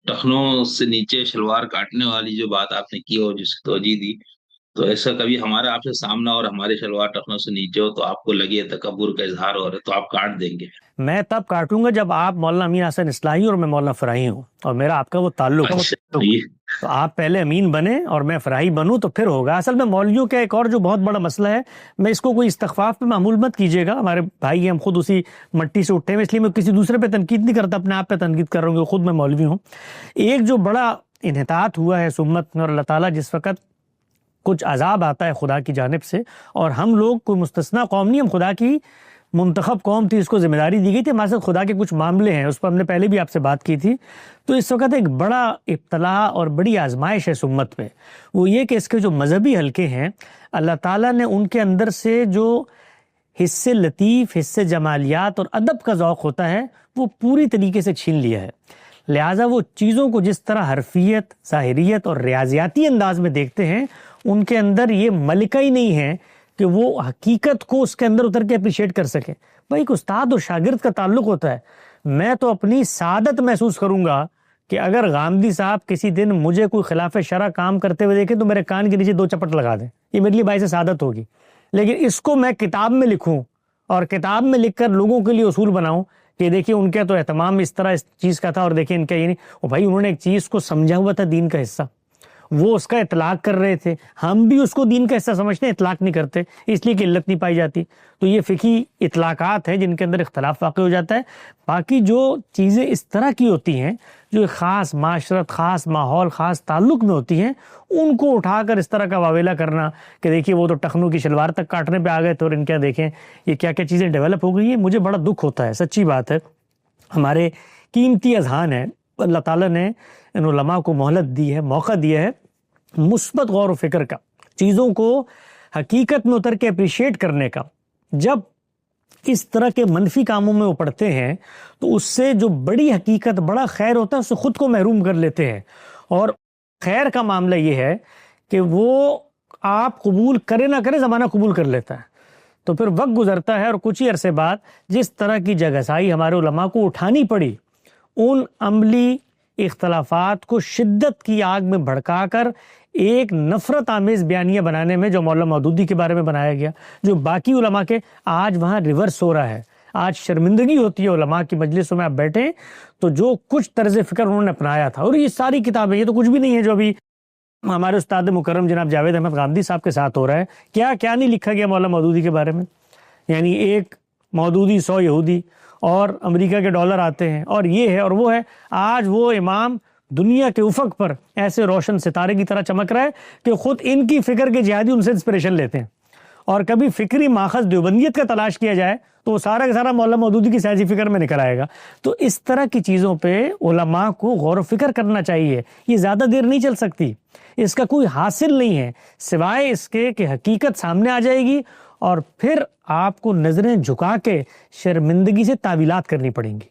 टखनों से नीचे शलवार काटने वाली जो बात आपने की और जिसकी तवजीह दी, तो ऐसा कभी हमारा आपसे सामना और हमारे शलवार टखनों से नीचे हो तो आपको लगे तकब्बुर का इजहार हो रहा है तो आप काट देंगे? मैं तब काटूंगा जब आप मौलाना अमीन हसन इस्लाही और मैं मौलाना फराही हूँ, और मेरा आपका वो ताल्लुक है। अच्छा ये तो आप पहले अमीन बने और मैं फराही बनूं तो फिर होगा। असल में मौलवियों का एक और जो बहुत बड़ा मसला है, मैं इसको कोई इस्तख्फाफ पे मामूल मत कीजिएगा, हमारे भाई हैं, हम खुद उसी मट्टी से उठे हुए, इसलिए मैं किसी दूसरे पे तनकीद नहीं करता, अपने आप पे तनकीद कर रहा हूँ, खुद मैं मौलवी हूँ। एक जो बड़ा इन्हितात हुआ है इस उम्मत में, और अल्लाह ताला जिस वक़्त कुछ अजाब आता है खुदा की जानिब से, और हम लोग कोई मुस्तस्ना कौम नहीं, हम खुदा की मुंतखब कौम थी, इसको जिम्मेदारी दी गई थी, हमारे साथ खुदा के कुछ मामले हैं, उस पर हमने पहले भी आपसे बात की थी। तो इस वक्त एक बड़ा इब्तला और बड़ी आजमाइश है इस उम्मत में, वो ये कि इसके जो मजहबी हलके हैं, अल्लाह ताला ने उनके अंदर से जो हिस्से लतीफ़, हिस्से जमालियात और अदब का ज़ौक़ होता है वो पूरी तरीके से छीन लिया है। लिहाजा वो चीज़ों को जिस तरह हरफियत, ज़ाहिरियत और रियाजियाती अंदाज में देखते हैं, उनके अंदर ये मलिका ही नहीं है कि वो हकीकत को उसके अंदर उतर के अप्रिशिएट कर सके। भाई एक उस्ताद और शागिर्द का ताल्लुक होता है। मैं तो अपनी सादत महसूस करूंगा कि अगर गामदी साहब किसी दिन मुझे कोई खिलाफ शरा काम करते हुए देखें तो मेरे कान के नीचे 2 चपट लगा दें, ये मेरे लिए बाइस सादत होगी। लेकिन इसको मैं किताब में लिखूं और किताब में लिखकर लोगों के लिए उसूल बनाऊं कि देखिए उनके तो एहतमाम इस तरह इस चीज़ का था और देखिए इनका ये नहीं, और भाई उन्होंने एक चीज़ को समझा हुआ था, दीन का हिस्सा, वो उसका इतलाक कर रहे थे, हम भी उसको दीन का हिस्सा समझते हैं, इतलाक नहीं करते, इसलिए किल्लत नहीं पाई जाती। तो ये फ़िकी इतलाकात हैं जिनके अंदर इख्तलाफ वाक़ हो जाता है। बाकी जो चीज़ें इस तरह की होती हैं जो एक ख़ास माशरत, ख़ास माहौल, ख़ास ताल्लुक़ में होती हैं, उनको उठाकर इस तरह का वावेला करना कि देखिए वो तो टखनों की शलवार तक काटने पे आ गए थे और इनके देखें ये क्या क्या चीज़ें डेवलप हो गई हैं, मुझे बड़ा दुख होता है, सच्ची बात है। हमारे कीमती अज़हान है, अल्लाह ताला ने इन उलमा को मोहलत दी है, मौका दिया है मुस्बत गौर व फिक्र का, चीज़ों को हकीकत में उतर के अप्रिशिएट करने का। जब इस तरह के मनफी कामों में वो पड़ते हैं तो उससे जो बड़ी हकीकत, बड़ा खैर होता है, उससे खुद को महरूम कर लेते हैं। और खैर का मामला ये है कि वो आप कबूल करे ना करे, ज़माना कबूल कर लेता है। तो फिर वक्त गुजरता है और कुछ ही अरसे बाद जिस तरह की जगहसाई हमारे उलमा को उठानी पड़ी, उन अमली इख्तलाफात को शिद्दत की आग में भड़काकर एक नफरत आमेज बयानिया बनाने में, जो मौलाना मौदूदी के बारे में बनाया गया, जो बाकी उलमा के, आज वहाँ रिवर्स हो रहा है। आज शर्मिंदगी होती है उलमा की मजलिसों में आप बैठे तो जो कुछ तर्ज फ़िक्र उन्होंने अपनाया था, और ये सारी किताबें, ये तो कुछ भी नहीं है जो अभी हमारे उस्ताद मुकर्रम जनाब जावेद अहमद गामदी साहब के साथ हो रहा है। क्या क्या नहीं लिखा गया मौलाना मौदूदी के बारे में। यानी एक मौदूदी 100 यहूदी और अमेरिका के डॉलर आते हैं और ये है और वो है। आज वो इमाम दुनिया के उफक पर ऐसे रोशन सितारे की तरह चमक रहा है कि खुद इनकी फिक्र के जिहादी उनसे इंस्पिरेशन लेते हैं। और कभी फिक्री माखज़ देवबंदियत का तलाश किया जाए तो वो सारा का सारा मौलाना मौदूदी की सियासी फिक्र में निकल आएगा। तो इस तरह की चीज़ों पे उलमा को गौर फिक्र करना चाहिए। ये ज़्यादा देर नहीं चल सकती, इसका कोई हासिल नहीं है सिवाय इसके कि हकीकत सामने आ जाएगी और फिर आपको नज़रें झुका के शर्मिंदगी से तावीलात करनी पड़ेंगी।